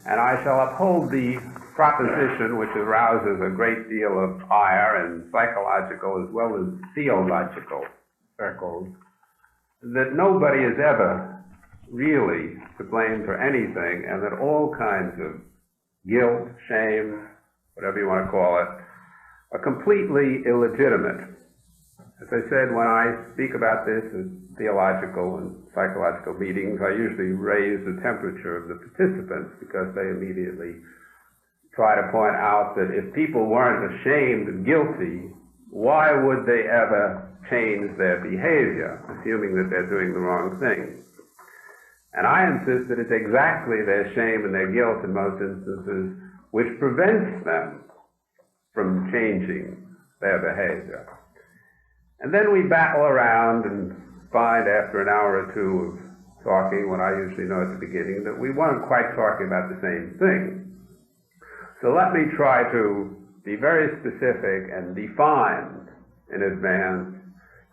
And I shall uphold the proposition, which arouses a great deal of ire in psychological as well as theological circles, that nobody is ever really to blame for anything, and that all kinds of guilt, shame, whatever you want to call it, are completely illegitimate. As I said, when I speak about this at theological and psychological meetings, I usually raise the temperature of the participants because they immediately try to point out that if people weren't ashamed and guilty, why would they ever change their behavior, assuming that they're doing the wrong thing? And I insist that it's exactly their shame and their guilt in most instances which prevents them from changing their behavior. And then we battle around and find after an hour or two of talking, what I usually know at the beginning, that we weren't quite talking about the same thing. So let me try to be very specific and define in advance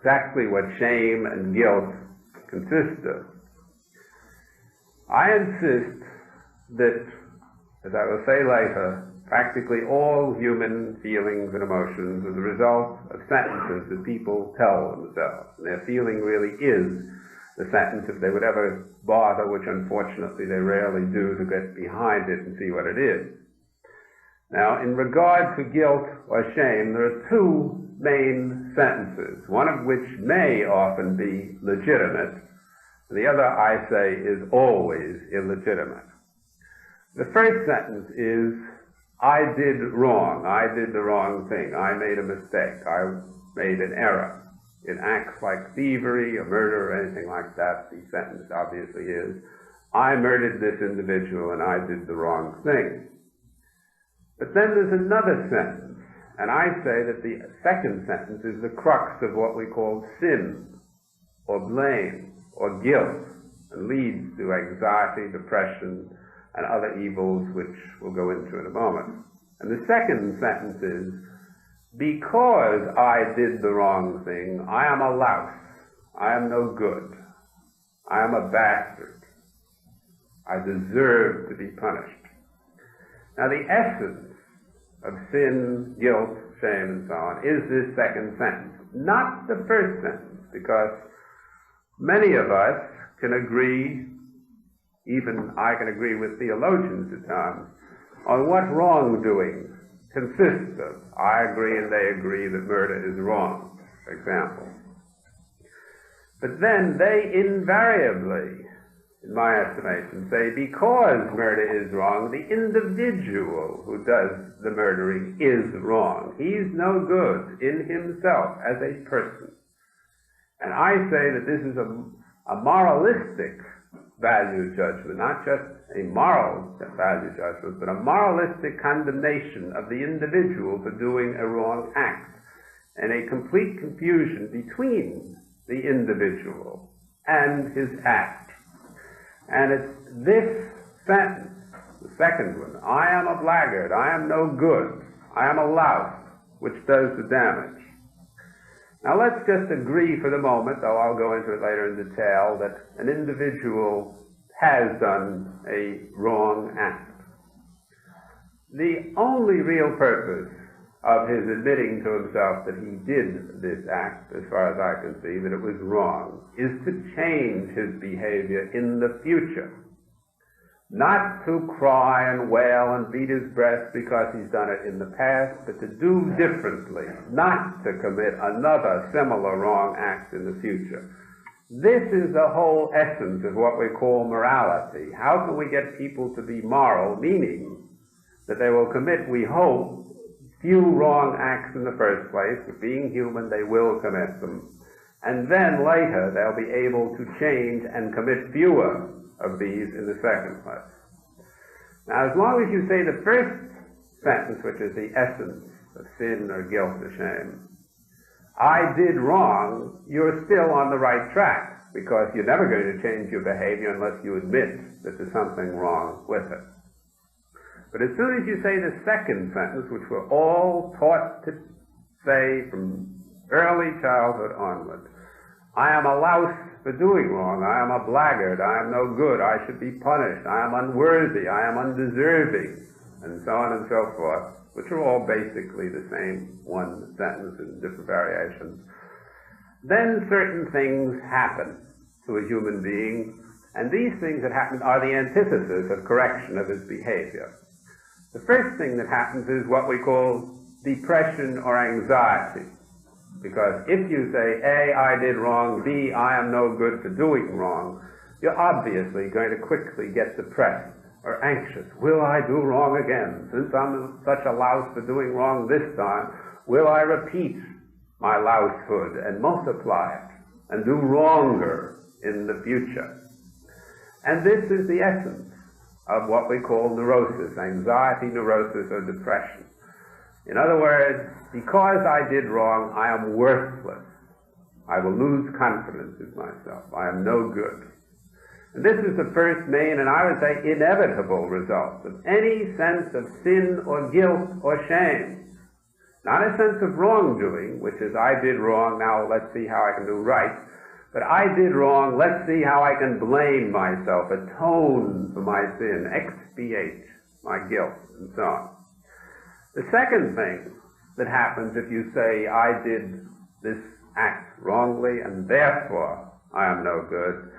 exactly what shame and guilt consist of. I insist that, as I will say later, practically all human feelings and emotions are the result of sentences that people tell themselves. And their feeling really is the sentence, if they would ever bother, which unfortunately they rarely do, to get behind it and see what it is. Now, in regard to guilt or shame, there are two main sentences, one of which may often be legitimate, and the other, I say, is always illegitimate. The first sentence is, I did wrong, I did the wrong thing, I made a mistake, I made an error. It acts like thievery or murder or anything like that. The sentence obviously is, I murdered this individual and I did the wrong thing. But then there's another sentence, and I say that the second sentence is the crux of what we call sin, or blame, or guilt, and leads to anxiety, depression, and other evils which we'll go into in a moment. And the second sentence is, because I did the wrong thing, I am a louse, I am no good, I am a bastard, I deserve to be punished. Now the essence of sin, guilt, shame, and so on is this second sentence, not the first sentence, because many of us can agree, even I can agree with theologians at times, on what wrongdoing consists of. I agree and they agree that murder is wrong, for example. But then they invariably, in my estimation, say because murder is wrong, the individual who does the murdering is wrong. He's no good in himself as a person. And I say that this is a moralistic value judgment, not just a moral value judgment, but a moralistic condemnation of the individual for doing a wrong act, and a complete confusion between the individual and his act. And it's this sentence, the second one, I am a blackguard, I am no good, I am a louse, which does the damage. Now let's just agree for the moment, though I'll go into it later in detail, that an individual has done a wrong act. The only real purpose of his admitting to himself that he did this act, as far as I can see, that it was wrong, is to change his behavior in the future. Not to cry and wail and beat his breast because he's done it in the past, but to do differently, not to commit another similar wrong act in the future. This is the whole essence of what we call morality. How can we get people to be moral, meaning that they will commit, we hope, few wrong acts in the first place, but being human, they will commit them. And then later, they'll be able to change and commit fewer of these in the second place. Now, as long as you say the first sentence, which is the essence of sin or guilt or shame, I did wrong, you're still on the right track, because you're never going to change your behavior unless you admit that there's something wrong with it. But as soon as you say the second sentence, which we're all taught to say from early childhood onward, I am a louse, for doing wrong. I am a blackguard. I am no good. I should be punished. I am unworthy. I am undeserving. And so on and so forth, which are all basically the same one sentence in different variations. Then certain things happen to a human being, and these things that happen are the antithesis of correction of his behavior. The first thing that happens is what we call depression or anxiety. Because if you say, A, I did wrong, B, I am no good for doing wrong, you're obviously going to quickly get depressed or anxious. Will I do wrong again? Since I'm such a louse for doing wrong this time, will I repeat my lousehood and multiply it and do wronger in the future? And this is the essence of what we call neurosis, anxiety, neurosis, or depression. In other words, because I did wrong, I am worthless. I will lose confidence in myself. I am no good. And this is the first main, and I would say inevitable result of any sense of sin or guilt or shame. Not a sense of wrongdoing, which is I did wrong, now let's see how I can do right. But I did wrong, let's see how I can blame myself, atone for my sin, expiate my guilt, and so on. The second thing that happens if you say, I did this act wrongly and therefore I am no good,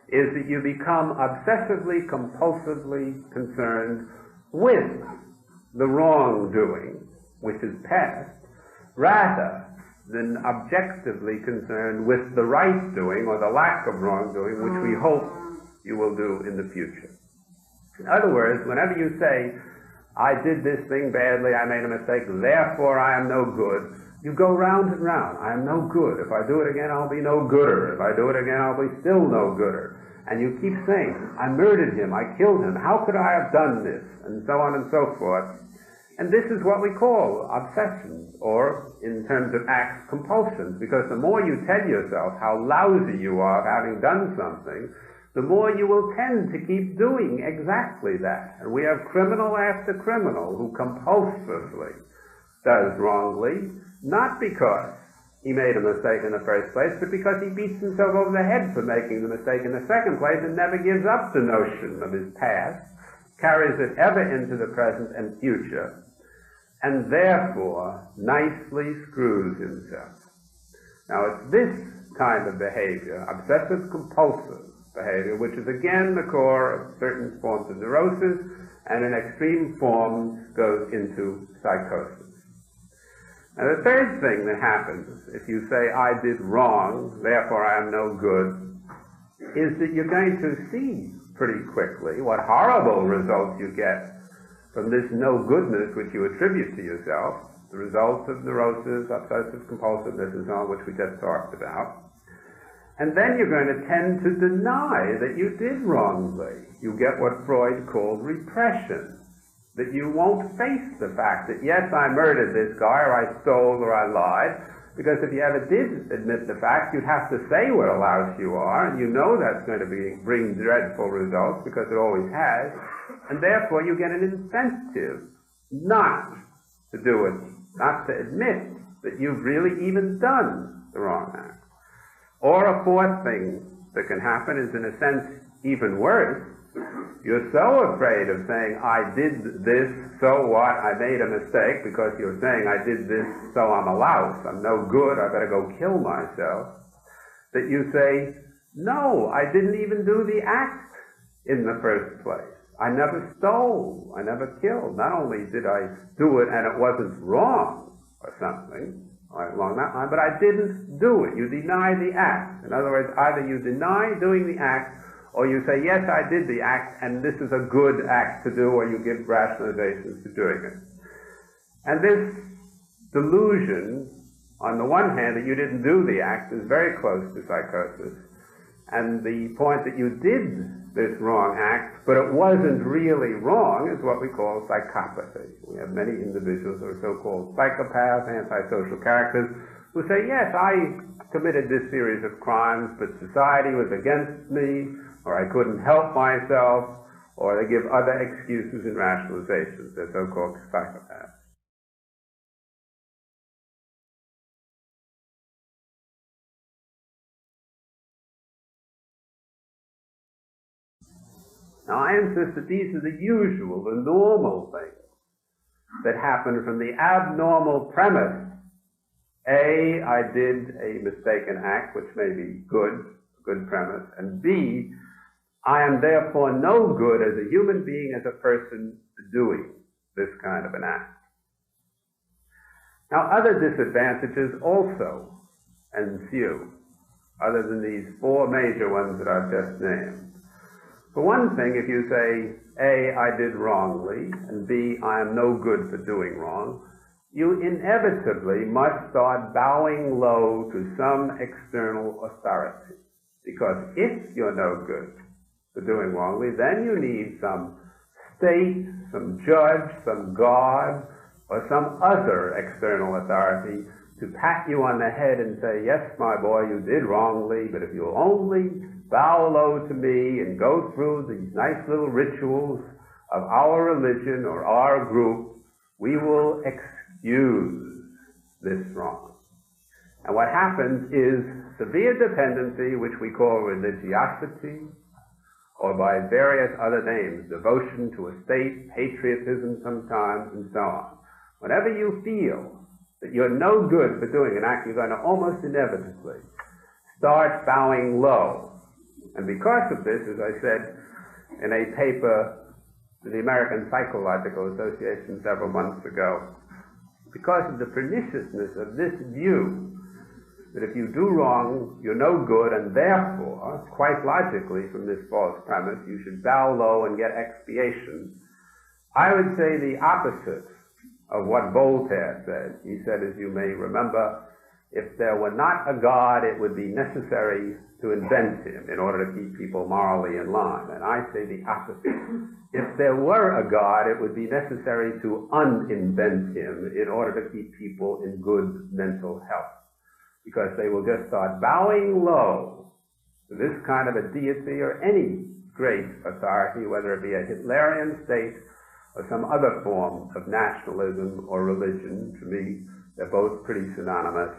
is that you become obsessively, compulsively concerned with the wrongdoing, which is past, rather than objectively concerned with the right doing or the lack of wrongdoing, which we hope you will do in the future. In other words, whenever you say, I did this thing badly, I made a mistake, therefore I am no good, you go round and round. I am no good. If I do it again, I'll be no gooder. If I do it again, I'll be still no gooder. And you keep saying, I murdered him, I killed him, how could I have done this? And so on and so forth. And this is what we call obsessions, or in terms of acts, compulsions, because the more you tell yourself how lousy you are of having done something, the more you will tend to keep doing exactly that. And we have criminal after criminal who compulsively does wrongly, not because he made a mistake in the first place, but because he beats himself over the head for making the mistake in the second place and never gives up the notion of his past, carries it ever into the present and future, and therefore nicely screws himself. Now it's this kind of behavior, obsessive-compulsive behavior, which is again the core of certain forms of neurosis, and in extreme forms goes into psychosis. Now the third thing that happens if you say, I did wrong, therefore I am no good, is that you're going to see pretty quickly what horrible results you get from this no-goodness which you attribute to yourself, the results of neurosis, obsessive-compulsiveness, and so on, which we just talked about. And then you're going to tend to deny that you did wrongly. You get what Freud called repression, that you won't face the fact that, yes, I murdered this guy, or I stole, or I lied, because if you ever did admit the fact, you'd have to say what a louse you are, and you know that's going to bring dreadful results, because it always has, and therefore you get an incentive not to do it, not to admit that you've really even done the wrong act. Or a fourth thing that can happen is, in a sense, even worse. You're so afraid of saying, I did this, so what, I made a mistake, because you're saying, I did this, so I'm a louse, I'm no good, I better go kill myself, that you say, no, I didn't even do the act in the first place. I never stole, I never killed. Not only did I do it and it wasn't wrong or something, along that line, but I didn't do it. You deny the act. In other words, either you deny doing the act, or you say, yes, I did the act, and this is a good act to do, or you give rationalizations to doing it. And this delusion, on the one hand, that you didn't do the act, is very close to psychosis. And the point that you did this wrong act, but it wasn't really wrong, is what we call psychopathy. We have many individuals who are so-called psychopaths, antisocial characters, who say, yes, I committed this series of crimes, but society was against me, or I couldn't help myself, or they give other excuses and rationalizations. They're so-called psychopaths. Now, I insist that these are the usual, the normal things that happen from the abnormal premise, A, I did a mistaken act, which may be good premise, and B, I am therefore no good as a human being, as a person, doing this kind of an act. Now, other disadvantages also ensue, other than these four major ones that I've just named. For one thing, if you say, A, I did wrongly, and B, I am no good for doing wrong, you inevitably must start bowing low to some external authority. Because if you're no good for doing wrongly, then you need some state, some judge, some God, or some other external authority to pat you on the head and say, yes, my boy, you did wrongly, but if you'll only bow low to me and go through these nice little rituals of our religion or our group, we will excuse this wrong. And what happens is severe dependency, which we call religiosity, or by various other names, devotion to a state, patriotism sometimes, and so on. Whenever you feel that you're no good for doing an act, you're going to almost inevitably start bowing low. And because of this, as I said in a paper to the American Psychological Association several months ago, because of the perniciousness of this view, that if you do wrong, you're no good, and therefore, quite logically from this false premise, you should bow low and get expiation, I would say the opposite of what Voltaire said. He said, as you may remember, if there were not a God, it would be necessary to invent him in order to keep people morally in line. And I say the opposite. If there were a God, it would be necessary to uninvent him in order to keep people in good mental health. Because they will just start bowing low to this kind of a deity or any great authority, whether it be a Hitlerian state or some other form of nationalism or religion. To me, they're both pretty synonymous.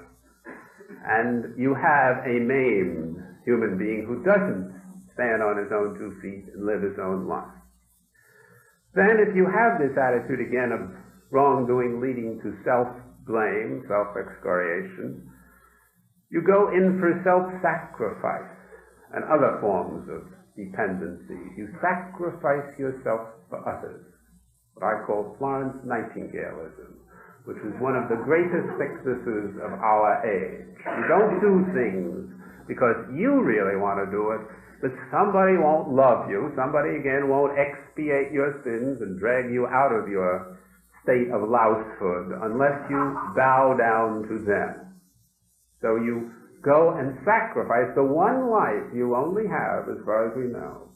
And you have a maimed human being who doesn't stand on his own 2 feet and live his own life. Then if you have this attitude again of wrongdoing leading to self-blame, self-excoriation, you go in for self-sacrifice and other forms of dependency. You sacrifice yourself for others, what I call Florence Nightingaleism, which is one of the greatest sicknesses of our age. You don't do things because you really want to do it, but somebody won't love you, somebody again won't expiate your sins and drag you out of your state of lousehood unless you bow down to them. So you go and sacrifice the one life you only have, as far as we know,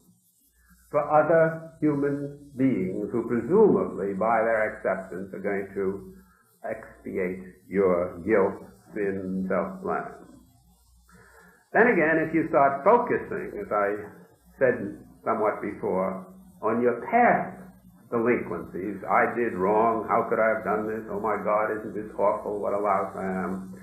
for other human beings who presumably, by their acceptance, are going to expiate your guilt, sin, self-blame. Then again, if you start focusing, as I said somewhat before, on your past delinquencies, I did wrong, how could I have done this, oh my God, isn't this awful, what a louse I am,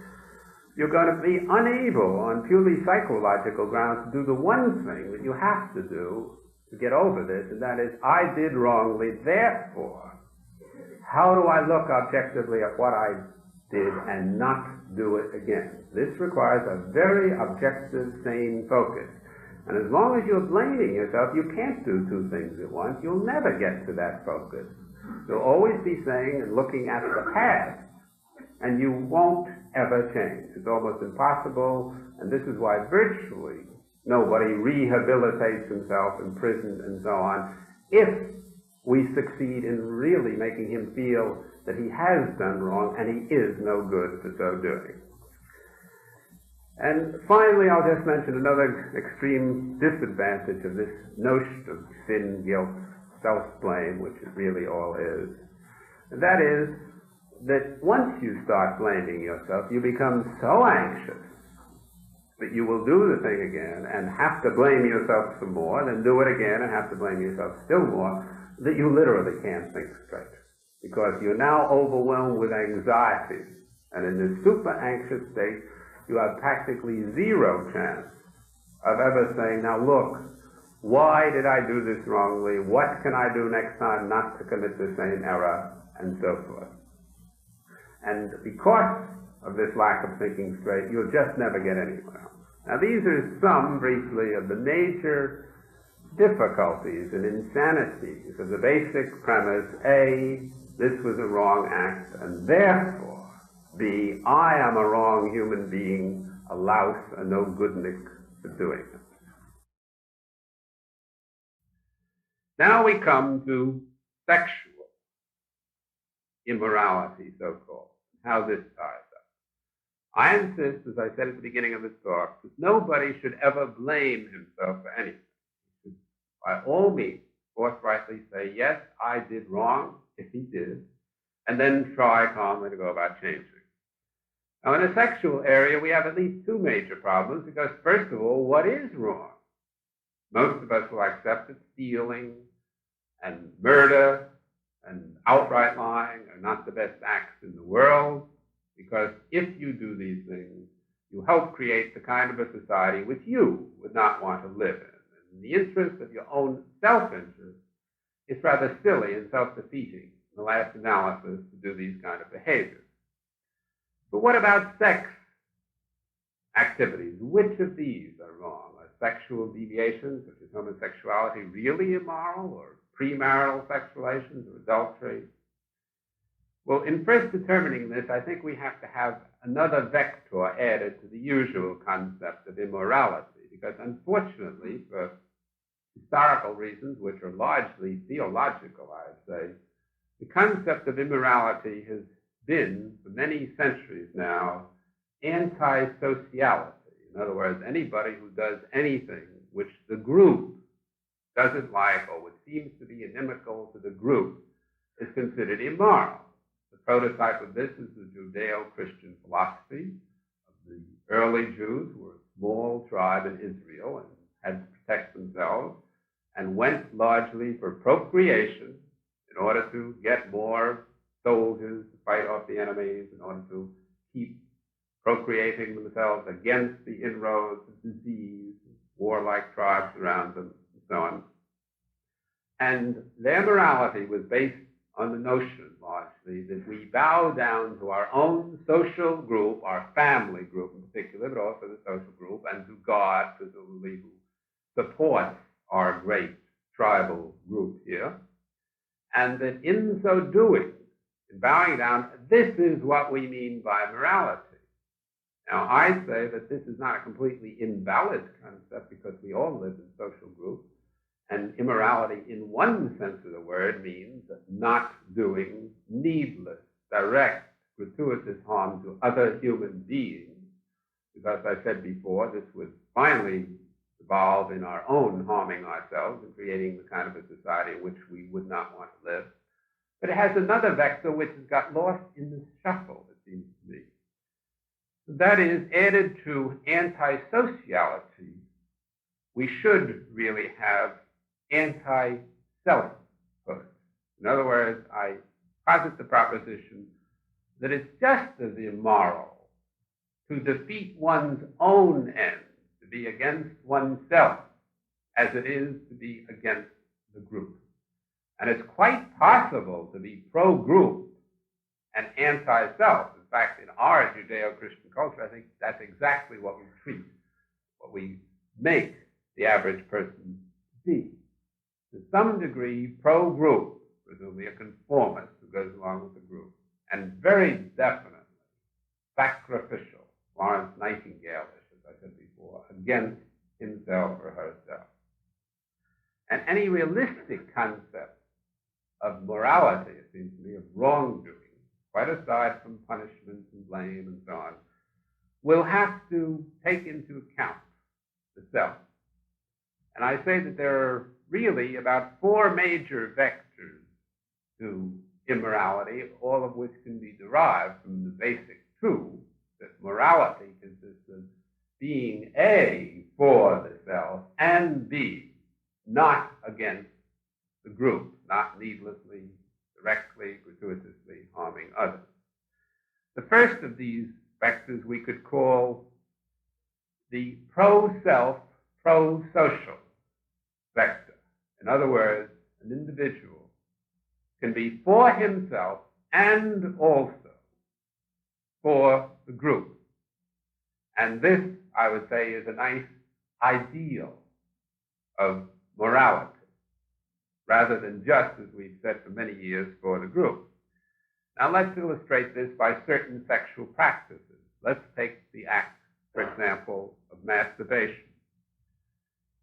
you're going to be unable, on purely psychological grounds, to do the one thing that you have to do to get over this, and that is, I did wrongly, therefore, how do I look objectively at what I did and not do it again? This requires a very objective, sane focus. And as long as you're blaming yourself, you can't do two things at once. You'll never get to that focus. You'll always be saying and looking at the past, and you won't ever change. It's almost impossible, and this is why virtually nobody rehabilitates himself in prison and so on, if we succeed in really making him feel that he has done wrong and he is no good for so doing. And finally, I'll just mention another extreme disadvantage of this notion of sin, guilt, self-blame, which it really all is. And that is that once you start blaming yourself, you become so anxious that you will do the thing again and have to blame yourself some more, then do it again and have to blame yourself still more, that you literally can't think straight. Because you're now overwhelmed with anxiety. And in this super anxious state, you have practically zero chance of ever saying, now look, why did I do this wrongly? What can I do next time not to commit the same error? And so forth. And because of this lack of thinking straight, you'll just never get anywhere. Now these are some, briefly, of the major difficulties and insanities of the basic premise, A, this was a wrong act, and therefore, B, I am a wrong human being, a louse, a no goodnik for doing it. Now we come to sexual immorality, so-called, how this ties up. I insist, as I said at the beginning of this talk, that nobody should ever blame himself for anything. He should, by all means, forthrightly say, yes, I did wrong, if he did, and then try calmly to go about changing. Now, in the sexual area, we have at least two major problems, because, first of all, what is wrong? Most of us will accept that stealing and murder and outright lying are not the best acts in the world, because if you do these things, you help create the kind of a society which you would not want to live in. And the interest of your own self-interest is rather silly and self-defeating in the last analysis to do these kind of behaviors. But what about sex activities? Which of these are wrong? Are sexual deviations, such as homosexuality, really immoral, or premarital sex relations or adultery? Well, in first determining this, I think we have to have another vector added to the usual concept of immorality, because unfortunately, for historical reasons, which are largely theological, I'd say, the concept of immorality has been, for many centuries now, anti-sociality. In other words, anybody who does anything which the group doesn't like or which seems to be inimical to the group is considered immoral. The prototype of this is the Judeo-Christian philosophy of the early Jews, who were a small tribe in Israel and had to protect themselves, and went largely for procreation in order to get more soldiers to fight off the enemies, in order to keep procreating themselves against the inroads of disease, warlike tribes around them, and so on. And their morality was based on the notion, largely, that we bow down to our own social group, our family group in particular, but also the social group, and to God, presumably, who supports our great tribal group here. And that in so doing, in bowing down, this is what we mean by morality. Now, I say that this is not a completely invalid concept, because we all live in social groups, and immorality in one sense of the word means not doing needless, direct, gratuitous harm to other human beings. Because I said before, this would finally evolve in our own harming ourselves and creating the kind of a society in which we would not want to live. But it has another vector which has got lost in the shuffle, it seems to me. That is, added to anti-sociality, we should really have anti-selfhood. In other words, I posit the proposition that it's just as immoral to defeat one's own ends, to be against oneself, as it is to be against the group. And it's quite possible to be pro-group and anti-self. In fact, in our Judeo-Christian culture, I think that's exactly what we treat, what we make the average person be. To some degree, pro-group, presumably a conformist who goes along with the group, and very definitely sacrificial, Florence Nightingale-ish, as I said before, against himself or herself. And any realistic concept of morality, it seems to me, of wrongdoing, quite aside from punishment and blame and so on, will have to take into account the self. And I say that there are really about four major vectors to immorality, all of which can be derived from the basic truth that morality consists of being A, for the self, and B, not against the group, not needlessly, directly, gratuitously harming others. The first of these vectors we could call the pro-self, pro-social vector. In other words, an individual can be for himself and also for the group. And this, I would say, is a nice ideal of morality, rather than just, as we've said for many years, for the group. Now let's illustrate this by certain sexual practices. Let's take the act, for example, of masturbation.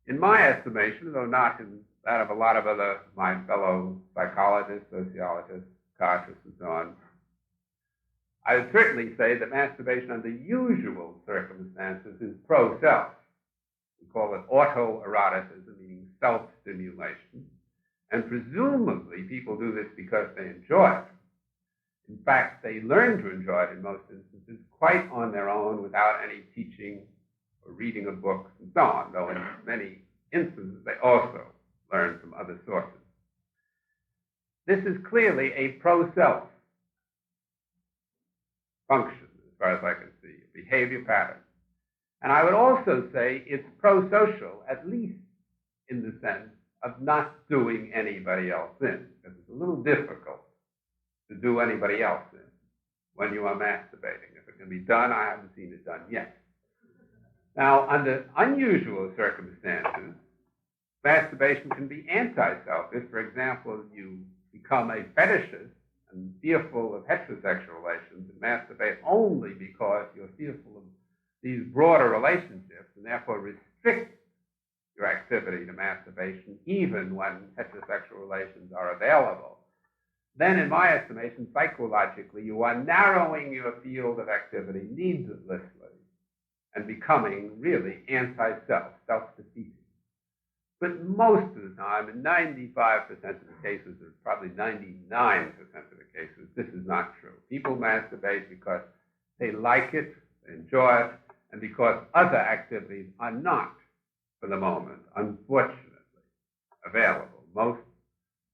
In my estimation, though not in that of a lot of other my fellow psychologists, sociologists, psychiatrists, and so on, I would certainly say that masturbation under usual circumstances is pro-self. We call it autoeroticism, meaning self-stimulation. And presumably people do this because they enjoy it. In fact, they learn to enjoy it in most instances quite on their own without any teaching or reading of books and so on, though in many instances they also learn from other sources. This is clearly a pro-self function, as far as I can see, a behavior pattern. And I would also say it's pro-social, at least in the sense of not doing anybody else in, because it's a little difficult to do anybody else in when you are masturbating. If it can be done, I haven't seen it done yet. Now, under unusual circumstances, masturbation can be anti-self. If, for example, you become a fetishist and fearful of heterosexual relations and masturbate only because you're fearful of these broader relationships and therefore restrict your activity to masturbation even when heterosexual relations are available, then in my estimation, psychologically, you are narrowing your field of activity needlessly and becoming really anti-self, self-defeating. But most of the time, in 95% of the cases, or probably 99% of the cases, this is not true. People masturbate because they like it, they enjoy it, and because other activities are not, for the moment, unfortunately, available. Most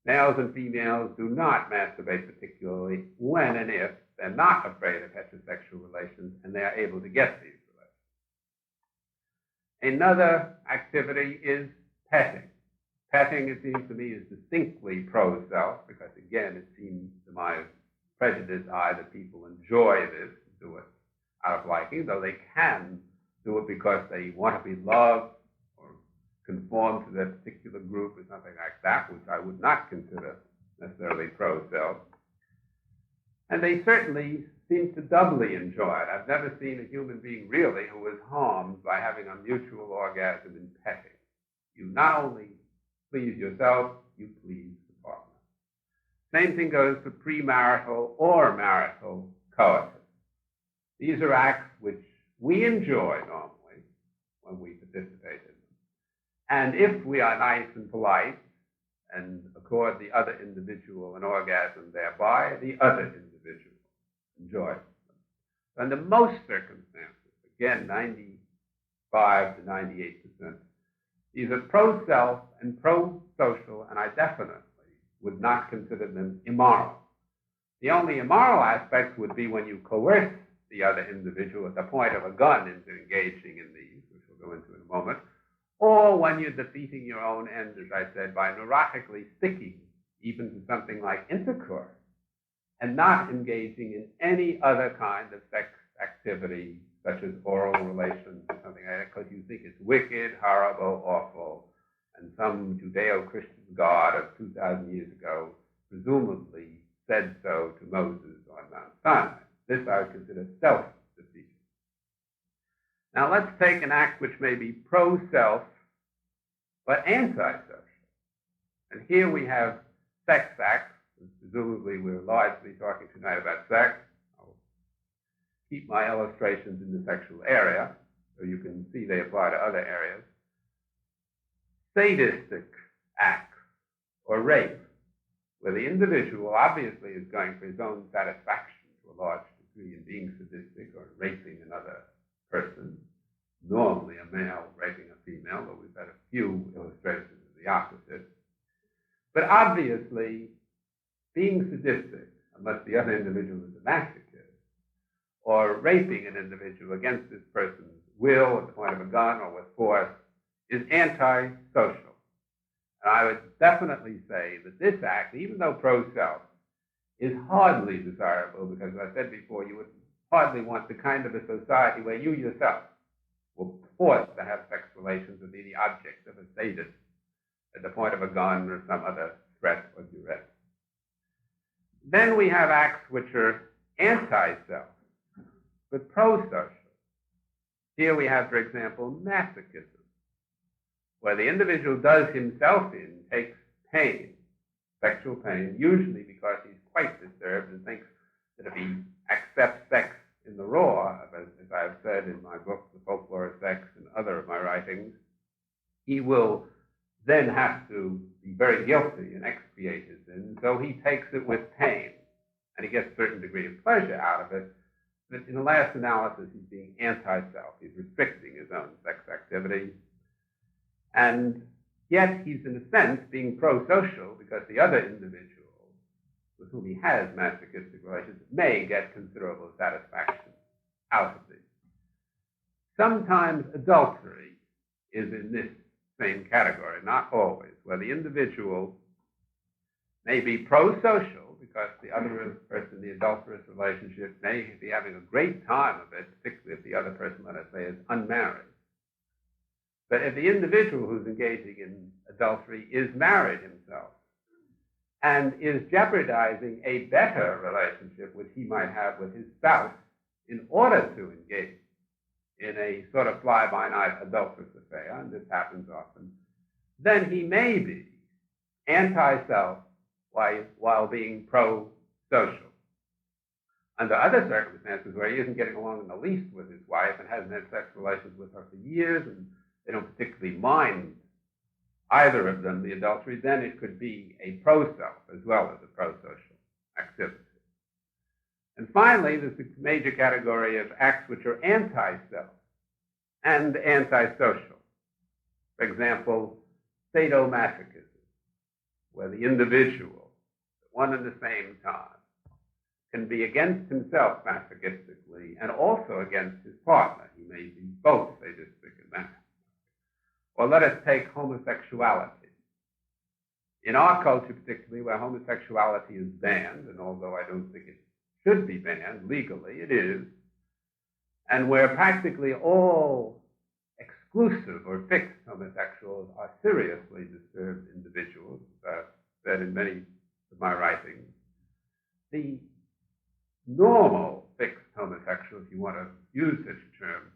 males and females do not masturbate particularly when and if they're not afraid of heterosexual relations and they are able to get these relations. Another activity is petting. Petting, it seems to me, is distinctly pro-self because, again, it seems to my prejudiced eye that people enjoy this, do it out of liking, though they can do it because they want to be loved or conform to their particular group or something like that, which I would not consider necessarily pro-self. And they certainly seem to doubly enjoy it. I've never seen a human being really who was harmed by having a mutual orgasm in petting. You not only please yourself, you please the partner. Same thing goes for premarital or marital coitus. These are acts which we enjoy normally when we participate in them. And if we are nice and polite and accord the other individual an orgasm thereby, the other individual enjoys them. Under most circumstances, again, 95 to 98%, these are pro-self and pro-social, and I definitely would not consider them immoral. The only immoral aspects would be when you coerce the other individual at the point of a gun into engaging in these, which we'll go into in a moment, or when you're defeating your own end, as I said, by neurotically sticking even to something like intercourse and not engaging in any other kind of sex activity, such as oral relations or something like that, because you think it's wicked, horrible, awful, and some Judeo-Christian god of 2,000 years ago presumably said so to Moses on Mount Sinai. This I would consider self-defeating. Now let's take an act which may be pro-self but anti-social. And here we have sex acts. Presumably we're largely talking tonight about sex. I'll keep my illustrations in the sexual area so you can see they apply to other areas. Sadistic acts or rape, where the individual obviously is going for his own satisfaction to a large degree in being sadistic or raping another person, normally a male raping a female, though we've had a few illustrations of the opposite. But obviously, being sadistic, unless the other individual is a masochist, or raping an individual against this person's will at the point of a gun or with force, is anti-social. And I would definitely say that this act, even though pro-self, is hardly desirable because, as I said before, you would hardly want the kind of a society where you yourself were forced to have sex relations and be the object of a sadist at the point of a gun or some other threat or duress. Then we have acts which are anti-self, but pro-social. Here we have, for example, masochism, where the individual does himself in, takes pain, sexual pain, usually because he's quite disturbed and thinks that if he accepts sex in the raw, as I've said in my book, The Folklore of Sex, and other of my writings, he will then have to be very guilty and expiate his sin, so he takes it with pain, and he gets a certain degree of pleasure out of it, but in the last analysis, he's being anti-self. He's restricting his own sex activity, and yet he's, in a sense, being pro-social because the other individual with whom he has masochistic relations may get considerable satisfaction out of these. Sometimes adultery is in this same category, not always, where the individual may be pro-social because the other person in the adulterous relationship may be having a great time of it, particularly if the other person, let us say, is unmarried. But if the individual who's engaging in adultery is married himself and is jeopardizing a better relationship which he might have with his spouse in order to engage in a sort of fly-by-night adulterous affair, and this happens often, then he may be anti-self while being pro-social. Under other circumstances where he isn't getting along in the least with his wife and hasn't had sex relations with her for years and they don't particularly mind either of them the adultery, then it could be a pro-self as well as a pro-social activity. And finally, there's a major category of acts which are anti-self and anti-social. For example, sadomasochism, where the individual, at one and the same time, can be against himself masochistically and also against his partner. He may be both sadistic and masochistic. Or let us take homosexuality. In our culture particularly, where homosexuality is banned, and although I don't think it should be banned legally, it is, and where practically all exclusive or fixed homosexuals are seriously disturbed individuals, as I've said in many of my writings, the normal fixed homosexual, if you want to use such a term,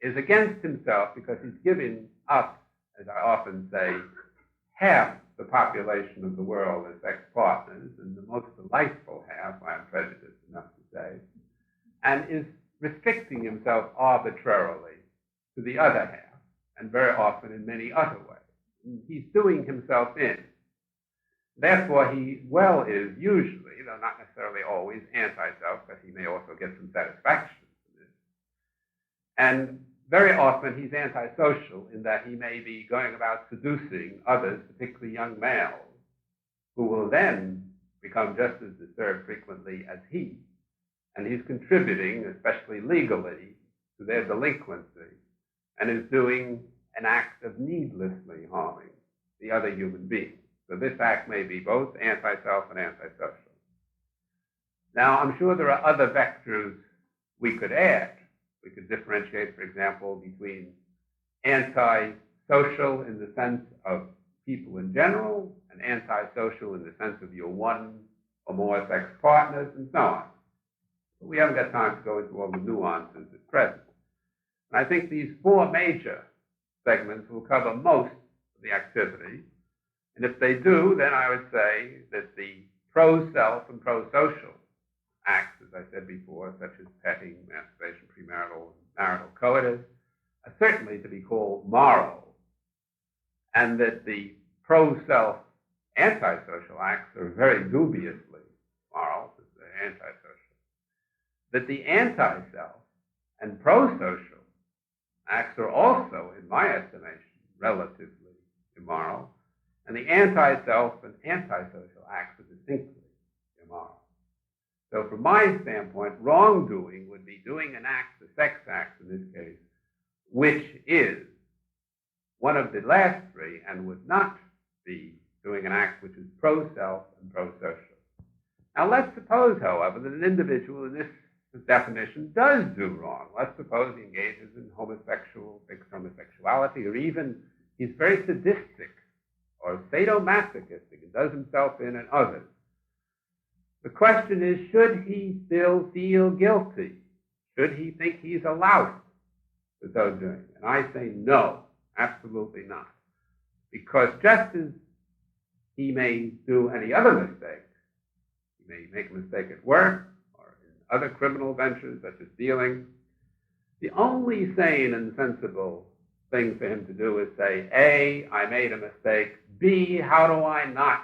is against himself because he's given up, as I often say, half the population of the world as sex partners, and the most delightful half, I'm prejudiced enough to say, and is restricting himself arbitrarily to the other half, and very often in many other ways. He's doing himself in. Therefore, he is usually, though not necessarily always, anti-self, because he may also get some satisfaction from this. And very often he's antisocial in that he may be going about seducing others, particularly young males, who will then become just as disturbed frequently as he. And he's contributing, especially legally, to their delinquency, and is doing an act of needlessly harming the other human being. So this act may be both anti-self and antisocial. Now, I'm sure there are other vectors we could add. We could differentiate, for example, between anti-social in the sense of people in general and antisocial in the sense of your one or more sex partners and so on. But we haven't got time to go into all the nuances at present. And I think these four major segments will cover most of the activity. And if they do, then I would say that the pro-self and pro-social acts, as I said before, such as petting, masturbation, premarital, and marital coitus, are certainly to be called moral, and that the pro-self antisocial acts are very dubiously moral, because they're antisocial. That the anti-self and pro-social acts are also, in my estimation, relatively immoral, and the anti-self and antisocial acts are distinctly immoral. So from my standpoint, wrongdoing would be doing an act, a sex act in this case, which is one of the last three and would not be doing an act which is pro-self and pro-social. Now let's suppose, however, that an individual in this definition does do wrong. Let's suppose he engages in fixed homosexuality, or even he's very sadistic or sadomasochistic and does himself in and others. The question is, should he still feel guilty? Should he think he's allowed for so doing? And I say no, absolutely not. Because just as he may do any other mistake, he may make a mistake at work or in other criminal ventures such as stealing, the only sane and sensible thing for him to do is say, A, I made a mistake. B, how do I not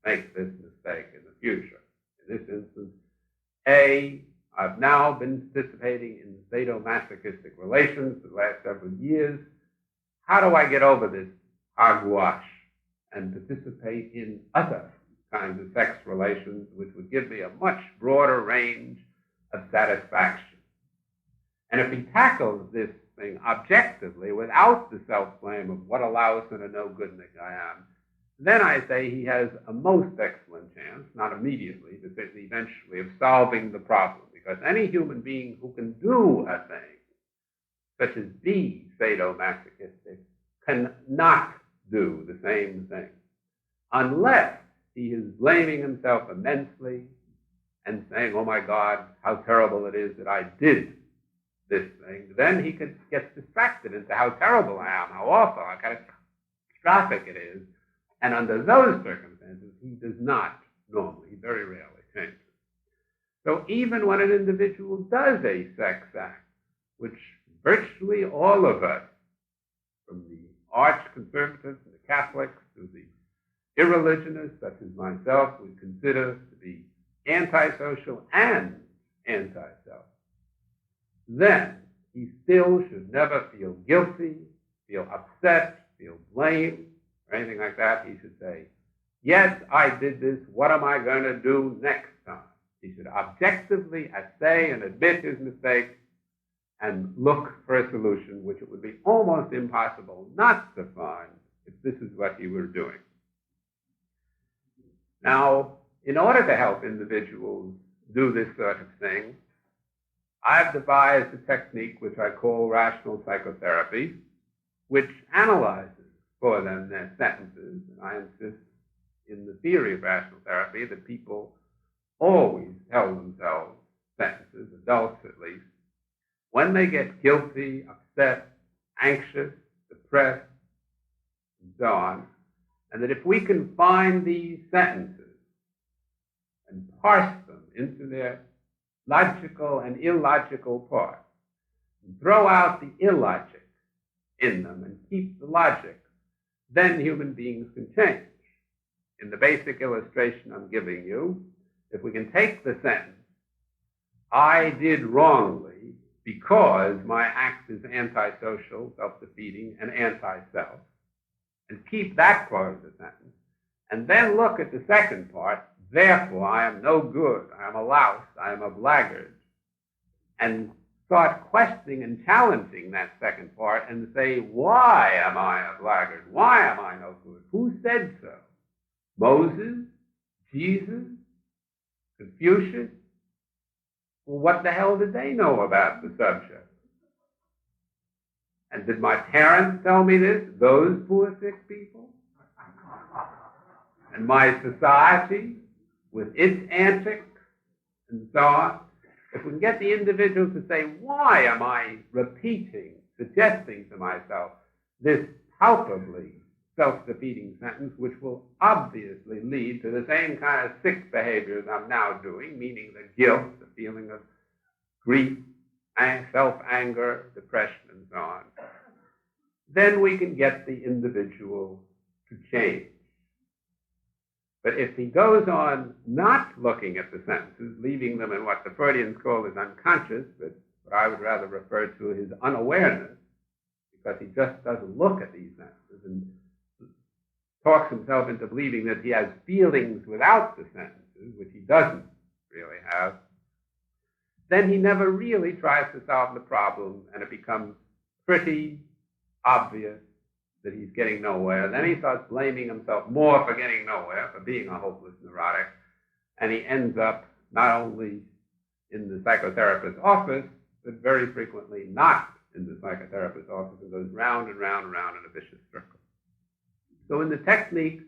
make this mistake in the future? In this instance, A, I've now been participating in sadomasochistic relations for the last several years. How do I get over this hogwash and participate in other kinds of sex relations which would give me a much broader range of satisfaction? And if he tackles this thing objectively without the self-blame of what a louse and a no-goodnik I am, then I say he has a most excellent chance, not immediately, but eventually, of solving the problem. Because any human being who can do a thing, such as be sadomasochistic, cannot do the same thing unless he is blaming himself immensely and saying, oh my God, how terrible it is that I did this thing. Then he gets distracted into how terrible I am, how awful, how catastrophic it is. And under those circumstances, he does not normally, he very rarely changes. So even when an individual does a sex act, which virtually all of us, from the arch conservatives and the Catholics to the irreligionists such as myself, would consider to be antisocial and anti-self, then he still should never feel guilty, feel upset, feel blame, or anything like that. He should say, yes, I did this. What am I going to do next time? He should objectively assay and admit his mistake and look for a solution, which it would be almost impossible not to find if this is what he were doing. Now, in order to help individuals do this sort of thing, I've devised a technique which I call rational psychotherapy, which analyzes for them their sentences. And I insist in the theory of rational therapy that people always tell themselves sentences, adults at least, when they get guilty, upset, anxious, depressed, and so on, and that if we can find these sentences and parse them into their logical and illogical parts, and throw out the illogic in them and keep the logic, then human beings can change. In the basic illustration I'm giving you, if we can take the sentence, I did wrongly because my act is antisocial, self-defeating, and anti-self, and keep that part of the sentence, and then look at the second part, therefore I am no good, I am a louse, I am a blackguard, and start questioning and challenging that second part and say, why am I a blackguard? Why am I no good? Who said so? Moses? Jesus? Confucius? Well, what the hell did they know about the subject? And did my parents tell me this? Those poor sick people? And my society, with its antics, and so on? If we can get the individual to say, why am I repeating, suggesting to myself this palpably self-defeating sentence, which will obviously lead to the same kind of sick behaviors I'm now doing, meaning the guilt, the feeling of grief, self-anger, depression, and so on, then we can get the individual to change. But if he goes on not looking at the sentences, leaving them in what the Freudians call his unconscious, but what I would rather refer to his unawareness, because he just doesn't look at these sentences and talks himself into believing that he has feelings without the sentences, which he doesn't really have, then he never really tries to solve the problem, and it becomes pretty obvious that he's getting nowhere. Then he starts blaming himself more for getting nowhere, for being a hopeless neurotic. And he ends up not only in the psychotherapist's office, but very frequently not in the psychotherapist's office, and goes round and round and round in a vicious circle. So in the technique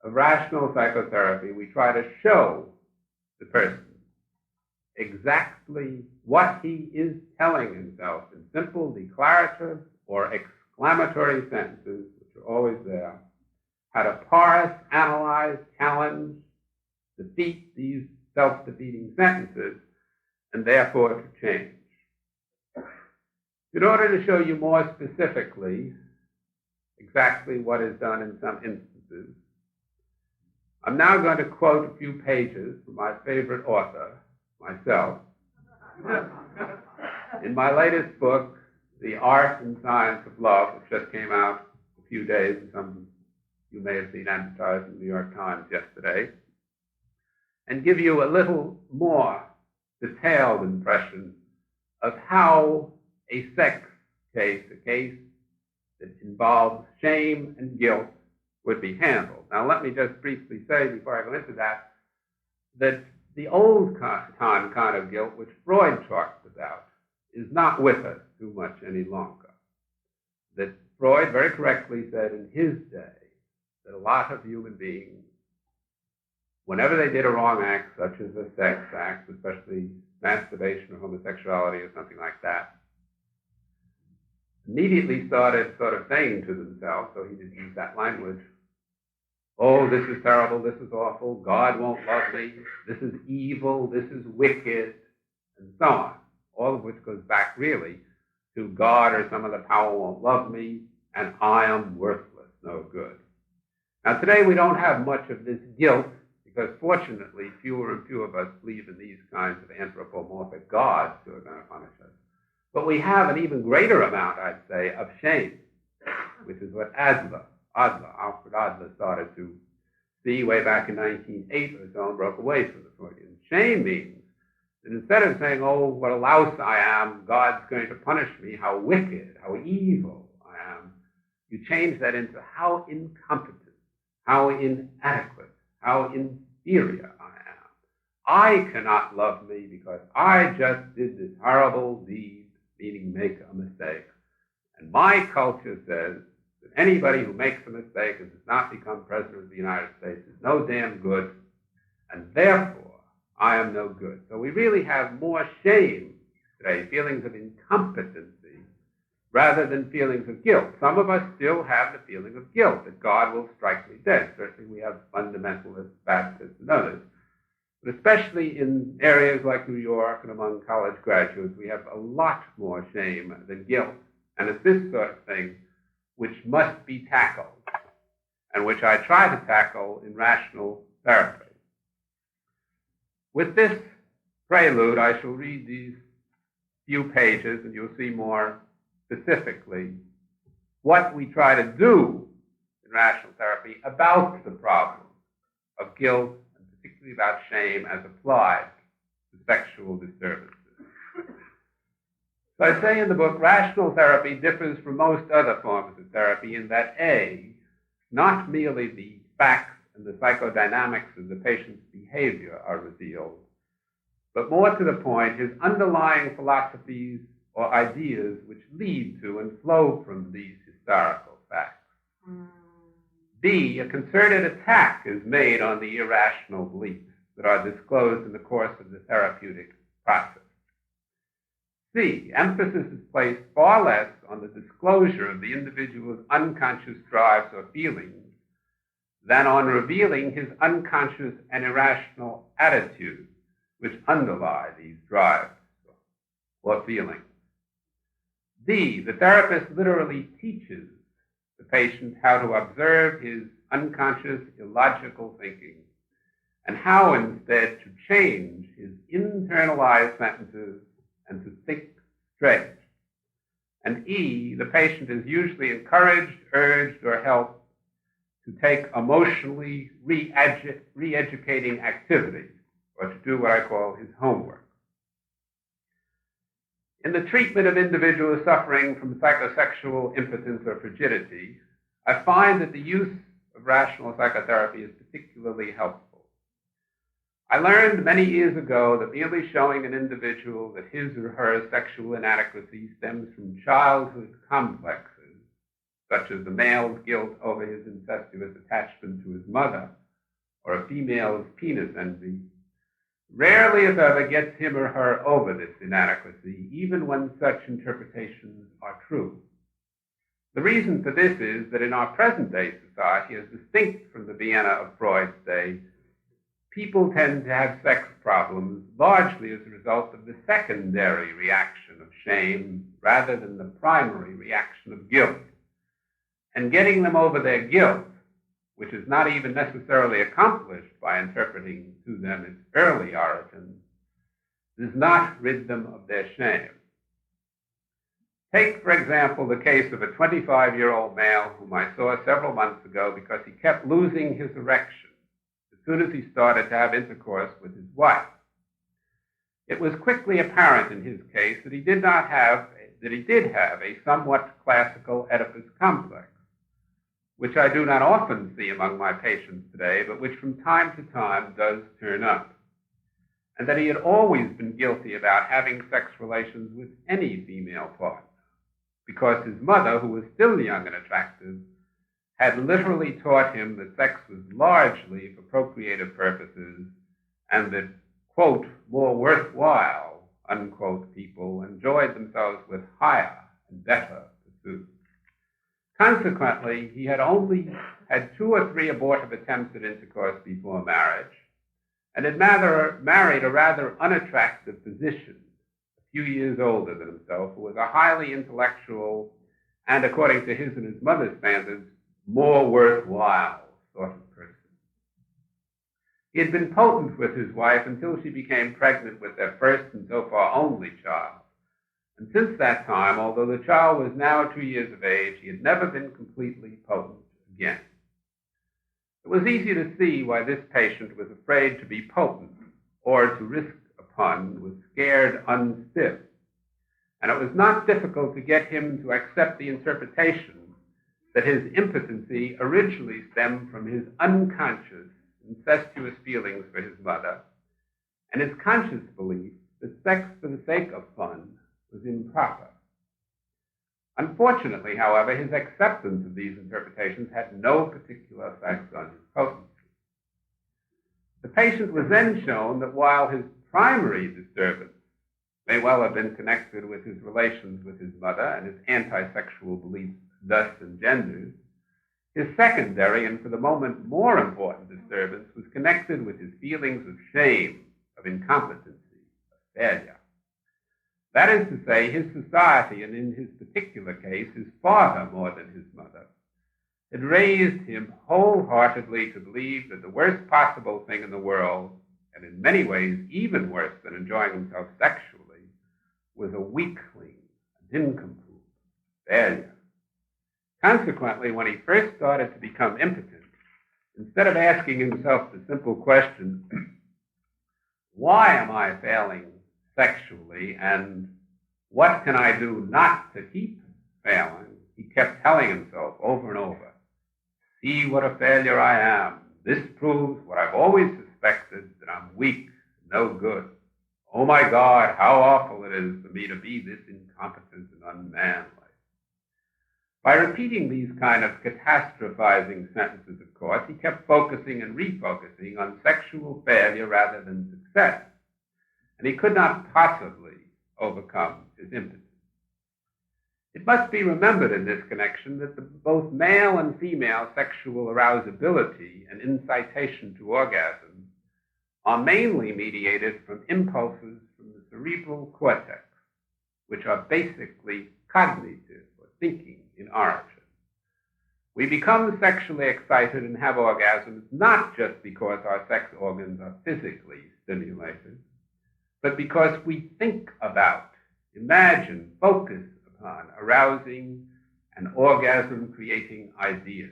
of rational psychotherapy, we try to show the person exactly what he is telling himself in simple, declarative, or exclamatory sentences, which are always there, how to parse, analyze, challenge, defeat these self-defeating sentences, and therefore to change. In order to show you more specifically exactly what is done in some instances, I'm now going to quote a few pages from my favorite author, myself. In my latest book, The Art and Science of Love, which just came out a few days, and some you may have seen advertised in the New York Times yesterday, and give you a little more detailed impression of how a sex case, a case that involves shame and guilt, would be handled. Now, let me just briefly say, before I go into that, that the old time kind of guilt, which Freud talked about, is not with us too much any longer. That Freud very correctly said in his day that a lot of human beings, whenever they did a wrong act, such as a sex act, especially masturbation or homosexuality or something like that, immediately started sort of saying to themselves, so he didn't use that language, oh, this is terrible, this is awful, God won't love me, this is evil, this is wicked, and so on. All of which goes back really to God or some other power won't love me, and I am worthless, no good. Now today we don't have much of this guilt, because fortunately fewer and fewer of us believe in these kinds of anthropomorphic gods who are going to punish us. But we have an even greater amount, I'd say, of shame, which is what Alfred Adler started to see way back in 1908 or so and broke away from the Freudian. Shame means that instead of saying, oh, what a louse I am, God's going to punish me, how wicked, how evil I am, you change that into how incompetent, how inadequate, how inferior I am. I cannot love me because I just did this horrible deed, meaning make a mistake. And my culture says that anybody who makes a mistake and does not become president of the United States is no damn good, and therefore I am no good. So we really have more shame today, feelings of incompetency, rather than feelings of guilt. Some of us still have the feeling of guilt, that God will strike me dead. Certainly we have fundamentalists, Baptists, and others. But especially in areas like New York and among college graduates, we have a lot more shame than guilt. And it's this sort of thing which must be tackled, and which I try to tackle in rational therapy. With this prelude, I shall read these few pages, and you'll see more specifically what we try to do in rational therapy about the problem of guilt, particularly about shame as applied to sexual disturbances. So I say in the book, rational therapy differs from most other forms of therapy in that A, not merely the facts and the psychodynamics of the patient's behavior are revealed, but more to the point, his underlying philosophies or ideas which lead to and flow from these historical facts. B, a concerted attack is made on the irrational beliefs that are disclosed in the course of the therapeutic process. C, emphasis is placed far less on the disclosure of the individual's unconscious drives or feelings than on revealing his unconscious and irrational attitudes which underlie these drives or feelings. D, the therapist literally teaches the patient how to observe his unconscious, illogical thinking, and how instead to change his internalized sentences and to think straight. And E, the patient is usually encouraged, urged, or helped to take emotionally re-educating activity, or to do what I call his homework. In the treatment of individuals suffering from psychosexual impotence or frigidity, I find that the use of rational psychotherapy is particularly helpful. I learned many years ago that merely showing an individual that his or her sexual inadequacy stems from childhood complexes, such as the male's guilt over his incestuous attachment to his mother, or a female's penis envy, rarely, if ever, gets him or her over this inadequacy, even when such interpretations are true. The reason for this is that in our present-day society, as distinct from the Vienna of Freud's day, people tend to have sex problems largely as a result of the secondary reaction of shame rather than the primary reaction of guilt. And getting them over their guilt, which is not even necessarily accomplished by interpreting to them its early origin, does not rid them of their shame. Take, for example, the case of a 25-year-old male whom I saw several months ago because he kept losing his erection as soon as he started to have intercourse with his wife. It was quickly apparent in his case that he did have a somewhat classical Oedipus complex, which I do not often see among my patients today, but which from time to time does turn up, and that he had always been guilty about having sex relations with any female partner, because his mother, who was still young and attractive, had literally taught him that sex was largely for procreative purposes and that, quote, more worthwhile, unquote, people enjoyed themselves with higher and better pursuits. Consequently, he had only had 2 or 3 abortive attempts at intercourse before marriage, and had married a rather unattractive physician, a few years older than himself, who was a highly intellectual and, according to his and his mother's standards, more worthwhile sort of person. He had been potent with his wife until she became pregnant with their first and so far only child. And since that time, although the child was now 2 years of age, he had never been completely potent again. It was easy to see why this patient was afraid to be potent or to risk a pun, was scared unstiff. And it was not difficult to get him to accept the interpretation that his impotency originally stemmed from his unconscious, incestuous feelings for his mother, and his conscious belief that sex for the sake of fun was improper. Unfortunately, however, his acceptance of these interpretations had no particular effect on his potency. The patient was then shown that while his primary disturbance may well have been connected with his relations with his mother and his anti-sexual beliefs thus engendered, his secondary and for the moment more important disturbance was connected with his feelings of shame, of incompetency, of failure. That is to say, his society, and in his particular case, his father more than his mother, had raised him wholeheartedly to believe that the worst possible thing in the world, and in many ways even worse than enjoying himself sexually, was a weakling, an incomplete, failure. Consequently, when he first started to become impotent, instead of asking himself the simple question, why am I failing sexually and what can I do not to keep failing, he kept telling himself over and over, see what a failure I am. This proves what I've always suspected, that I'm weak, no good. Oh my God, how awful it is for me to be this incompetent and unmanly. By repeating these kind of catastrophizing sentences, of course, he kept focusing and refocusing on sexual failure rather than success, and he could not possibly overcome his impotence. It must be remembered in this connection that both male and female sexual arousability and incitation to orgasm are mainly mediated from impulses from the cerebral cortex, which are basically cognitive or thinking in origin. We become sexually excited and have orgasms not just because our sex organs are physically stimulated, but because we think about, imagine, focus upon arousing and orgasm-creating ideas.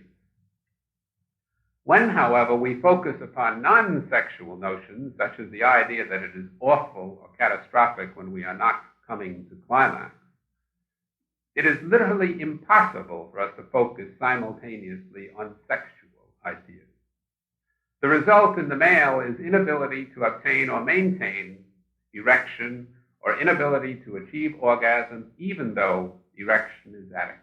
When, however, we focus upon non-sexual notions, such as the idea that it is awful or catastrophic when we are not coming to climax, It is literally impossible for us to focus simultaneously on sexual ideas. The result in the male is inability to obtain or maintain erection or inability to achieve orgasm even though erection is adequate.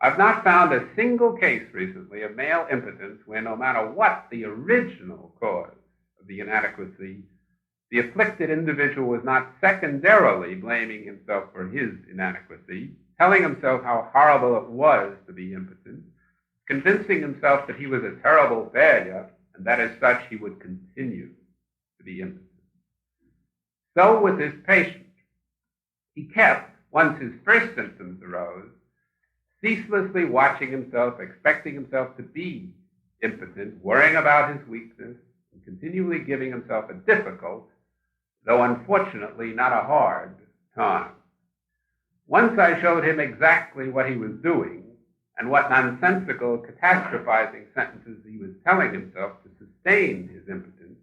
I've not found a single case recently of male impotence where no matter what the original cause of the inadequacy, the afflicted individual was not secondarily blaming himself for his inadequacy, telling himself how horrible it was to be impotent, convincing himself that he was a terrible failure and that as such he would continue to be impotent. So with this patient, he kept, once his first symptoms arose, ceaselessly watching himself, expecting himself to be impotent, worrying about his weakness, and continually giving himself a difficult, though unfortunately not a hard, time. Once I showed him exactly what he was doing and what nonsensical, catastrophizing sentences he was telling himself to sustain his impotence,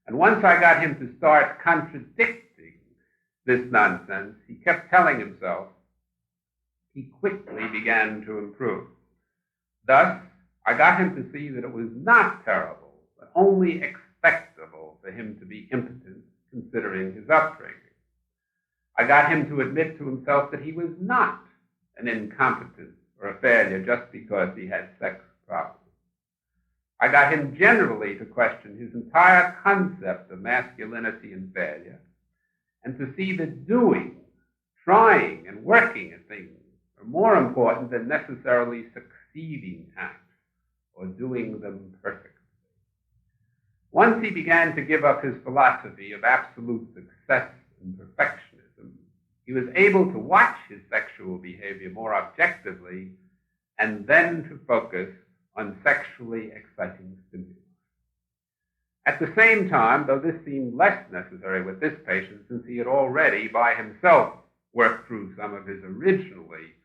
and once I got him to start contradicting this nonsense he kept telling himself, he quickly began to improve. Thus, I got him to see that it was not terrible, but only expectable for him to be impotent, considering his upbringing. I got him to admit to himself that he was not an incompetence or a failure just because he had sex problems. I got him generally to question his entire concept of masculinity and failure, and to see that doing, trying, and working at things are more important than necessarily succeeding at or doing them perfectly. Once he began to give up his philosophy of absolute success and perfectionism, he was able to watch his sexual behavior more objectively and then to focus on sexually exciting stimuli. At the same time, though this seemed less necessary with this patient since he had already by himself worked through some of his originally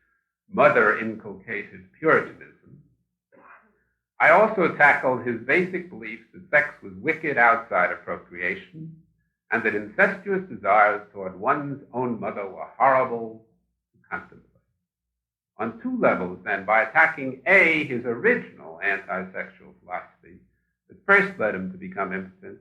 mother-inculcated Puritanism, I also tackled his basic beliefs that sex was wicked outside of procreation and that incestuous desires toward one's own mother were horrible to contemplate. On two levels, then, by attacking A, his original anti-sexual philosophy that first led him to become impotent,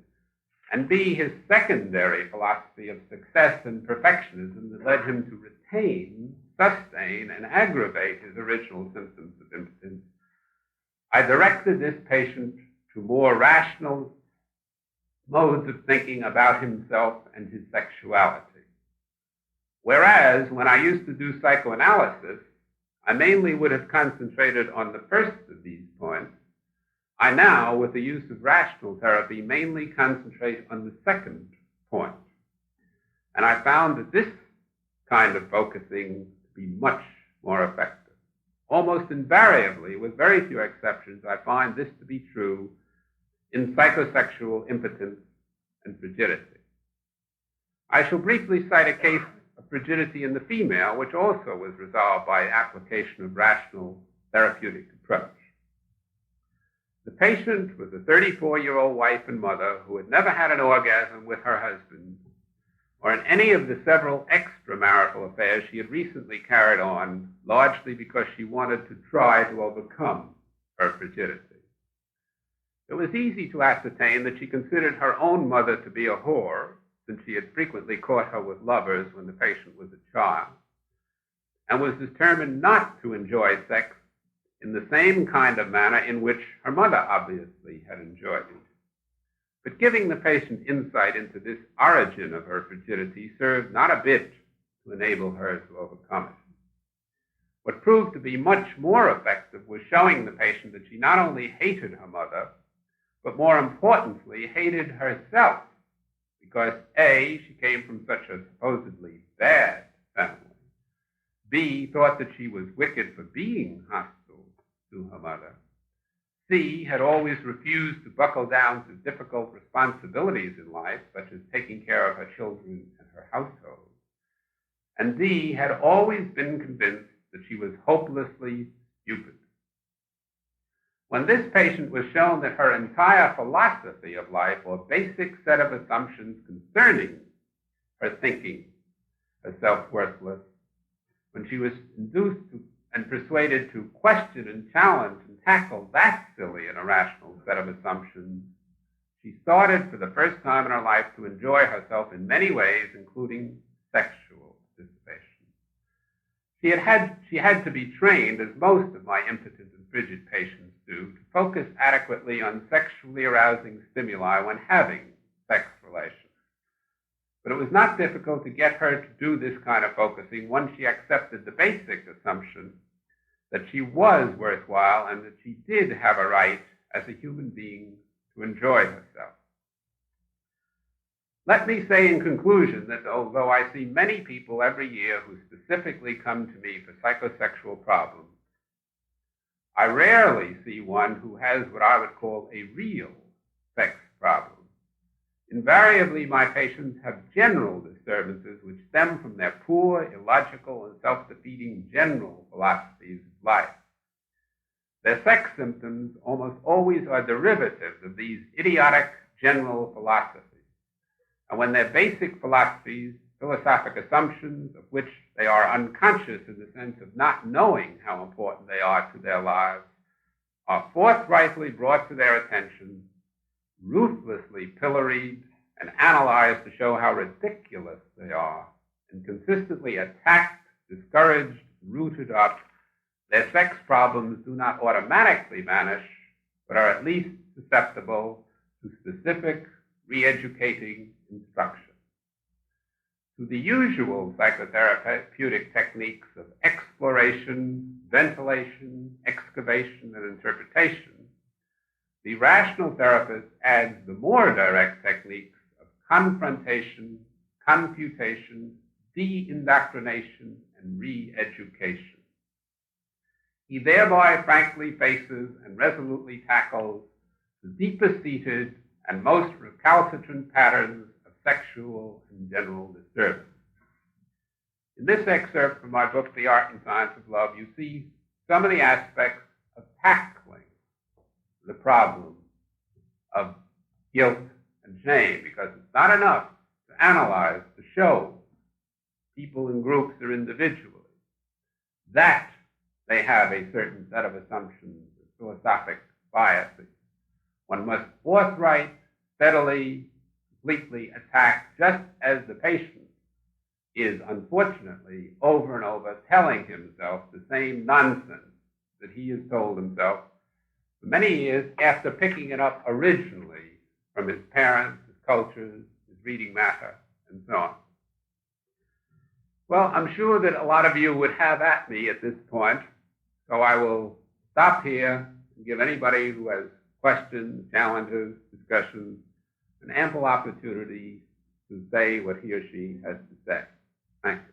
and B, his secondary philosophy of success and perfectionism that led him to retain, sustain, and aggravate his original symptoms of impotence, I directed this patient to more rational modes of thinking about himself and his sexuality. Whereas, when I used to do psychoanalysis, I mainly would have concentrated on the first of these points, I now, with the use of rational therapy, mainly concentrate on the second point. And I found that this kind of focusing to be much more effective. Almost invariably, with very few exceptions, I find this to be true in psychosexual impotence and frigidity. I shall briefly cite a case of frigidity in the female, which also was resolved by application of rational therapeutic approach. The patient was a 34-year-old wife and mother who had never had an orgasm with her husband or in any of the several extramarital affairs she had recently carried on, largely because she wanted to try to overcome her frigidity. It was easy to ascertain that she considered her own mother to be a whore, since she had frequently caught her with lovers when the patient was a child, and was determined not to enjoy sex in the same kind of manner in which her mother obviously had enjoyed it. But giving the patient insight into this origin of her frigidity served not a bit to enable her to overcome it. What proved to be much more effective was showing the patient that she not only hated her mother, but more importantly, hated herself, because A, she came from such a supposedly bad family, B, thought that she was wicked for being hostile to her mother, C, had always refused to buckle down to difficult responsibilities in life, such as taking care of her children and her household, and D, had always been convinced that she was hopelessly stupid. When this patient was shown that her entire philosophy of life, or basic set of assumptions concerning her thinking, her self-worthless, when she was induced and persuaded to question and challenge and tackle that silly and irrational set of assumptions, she started for the first time in her life to enjoy herself in many ways, including sexual participation. She had to be trained, as most of my impotent and frigid patients do, to focus adequately on sexually arousing stimuli when having sex relations. But it was not difficult to get her to do this kind of focusing once she accepted the basic assumption that she was worthwhile and that she did have a right as a human being to enjoy herself. Let me say in conclusion that although I see many people every year who specifically come to me for psychosexual problems, I rarely see one who has what I would call a real sex problem. Invariably, my patients have general disturbances which stem from their poor, illogical, and self-defeating general philosophies of life. Their sex symptoms almost always are derivatives of these idiotic general philosophies. And when their basic philosophies, philosophic assumptions of which they are unconscious in the sense of not knowing how important they are to their lives, are forthrightly brought to their attention, ruthlessly pilloried and analyzed to show how ridiculous they are, and consistently attacked, discouraged, rooted up, their sex problems do not automatically vanish, but are at least susceptible to specific, re-educating instruction. To the usual psychotherapeutic techniques of exploration, ventilation, excavation, and interpretation, the rational therapist adds the more direct techniques of confrontation, confutation, de-indoctrination, and re-education. He thereby frankly faces and resolutely tackles the deepest seated and most recalcitrant patterns of sexual and general disturbance. In this excerpt from my book, The Art and Science of Love, you see some of the aspects of tackling the problem of guilt and shame, because it's not enough to analyze, to show people in groups or individually that they have a certain set of assumptions, philosophic biases. One must forthright, steadily, completely attack, just as the patient is unfortunately over and over telling himself the same nonsense that he has told himself for many years after picking it up originally from his parents, his cultures, his reading matter, and so on. Well, I'm sure that a lot of you would have at me at this point, so I will stop here and give anybody who has questions, challenges, discussions, an ample opportunity to say what he or she has to say. Thank you.